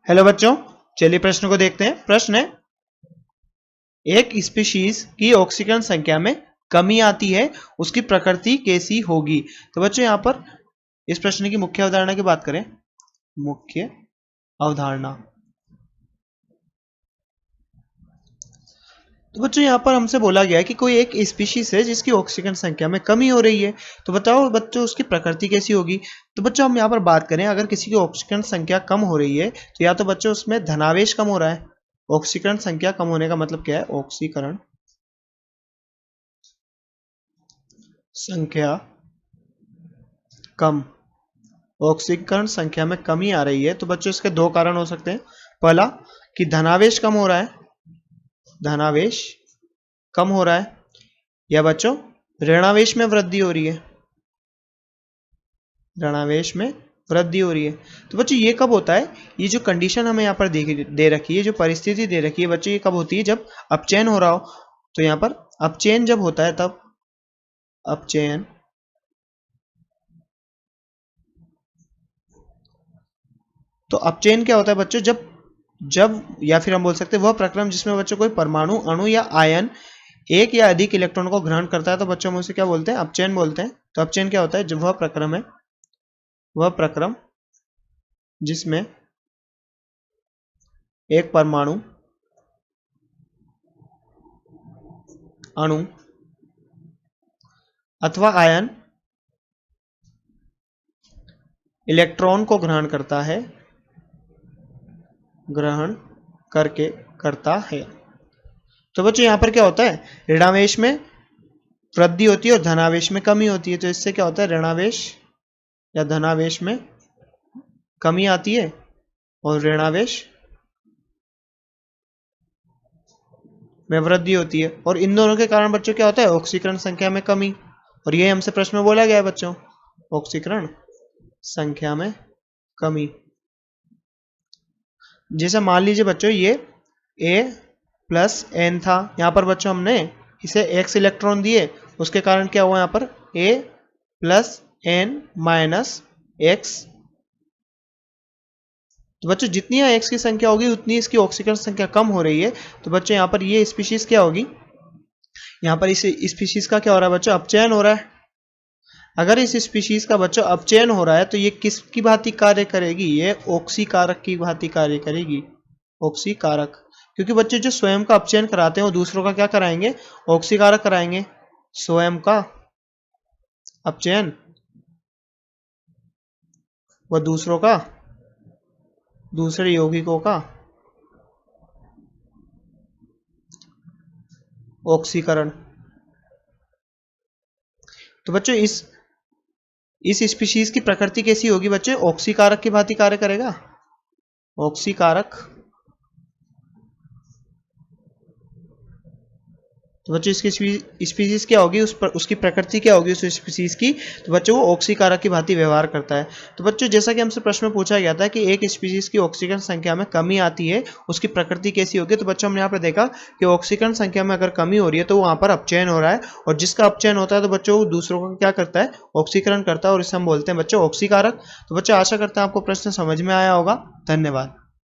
Hello बच्चों, चलिए प्रश्न को देखते हैं। प्रश्न है, एक स्पीशीज की ऑक्सीकरण संख्या में कमी आती है, उसकी प्रकृति कैसी होगी। तो बच्चों यहां पर इस प्रश्न की मुख्य अवधारणा की बात करें, मुख्य अवधारणा, तो बच्चों यहां पर हमसे बोला गया है कि कोई एक स्पीशीज है जिसकी ऑक्सीकरण संख्या में कमी हो रही है, तो बताओ बच्चों उसकी प्रकृति कैसी होगी। तो बच्चों हम यहां पर बात करें, अगर किसी की ऑक्सीकरण संख्या कम हो रही है तो या तो बच्चों उसमें धनावेश कम हो रहा है। ऑक्सीकरण संख्या कम होने का मतलब क्या है? ऑक्सीकरण संख्या कम, ऑक्सीकरण संख्या में कमी आ रही है, तो बच्चों इसके दो कारण हो सकते हैं। पहला कि धनावेश कम हो रहा है, धनावेश कम हो रहा है, या बच्चों ऋणावेश में वृद्धि हो रही है, ऋणावेश में वृद्धि हो रही है। तो बच्चों ये कब होता है? ये जो कंडीशन हमें यहाँ पर दे रखी है, जो परिस्थिति दे रखी है बच्चों, ये कब होती है? जब अपचयन हो रहा हो। तो यहाँ पर अपचयन जब होता है तब, अपचयन तो अपचयन क्या होता है बच्चों? जब जब या फिर हम बोल सकते हैं वह प्रक्रम जिसमें बच्चों कोई परमाणु, अणु या आयन एक या अधिक इलेक्ट्रॉन को ग्रहण करता है, तो बच्चों हम उसे क्या बोलते हैं? अपचयन बोलते हैं। तो अपचयन क्या होता है? जब वह प्रक्रम है, वह प्रक्रम जिसमें एक परमाणु, अणु अथवा आयन इलेक्ट्रॉन को ग्रहण करता है, ग्रहण करता है। तो बच्चों यहां पर क्या होता है? ऋणावेश में वृद्धि होती है और धनावेश में कमी होती है। तो इससे क्या होता है? ऋणावेश या धनावेश में कमी आती है और ऋणावेश में वृद्धि होती है, और इन दोनों के कारण बच्चों क्या होता है? ऑक्सीकरण संख्या में कमी। और ये हमसे प्रश्न में बोला गया है बच्चों, ऑक्सीकरण संख्या में कमी। जैसे मान लीजिए बच्चों ये A+N था, यहां पर बच्चों हमने इसे X इलेक्ट्रॉन दिए, उसके कारण क्या हुआ? यहां पर A+N-X। तो बच्चों जितनी यहाँ X की संख्या होगी उतनी इसकी ऑक्सीकरण संख्या कम हो रही है। तो बच्चों यहाँ पर ये स्पीशीज क्या होगी? यहाँ पर इस स्पीशीज का क्या हो रहा है बच्चों? अपचयन हो रहा है। अगर इस स्पीशीज का बच्चों अपचयन हो रहा है तो ये किसकी भांति कार्य करेगी? ये ऑक्सीकारक की भांति कार्य करेगी, ऑक्सीकारक। क्योंकि बच्चे जो स्वयं का अपचयन कराते हैं वो दूसरों का क्या कराएंगे? ऑक्सीकारक कराएंगे। स्वयं का अपचयन व दूसरों का, दूसरे यौगिकों का ऑक्सीकरण। तो बच्चों इस स्पीशीज की प्रकृति कैसी होगी बच्चे? ऑक्सीकारक की भांति कार्य करेगा, ऑक्सीकारक। तो बच्चों इसकी स्पीशीज क्या होगी? उसकी प्रकृति क्या होगी उस स्पीशीज की? तो बच्चों वो ऑक्सीकारक की भांति व्यवहार करता है। तो बच्चों जैसा कि हमसे प्रश्न में पूछा गया था कि एक स्पीशीज की ऑक्सीकरण संख्या में कमी आती है, उसकी प्रकृति कैसी होगी? तो बच्चों हमने यहाँ पर देखा कि ऑक्सीकरण संख्या में अगर कमी हो रही है तो वहां पर अपचयन हो रहा है, और जिसका अपचयन होता है तो बच्चों दूसरों का क्या करता है? ऑक्सीकरण करता है, और इसे हम बोलते हैं बच्चों ऑक्सीकारक। तो बच्चों आशा करते हैं आपको प्रश्न समझ में आया होगा। धन्यवाद।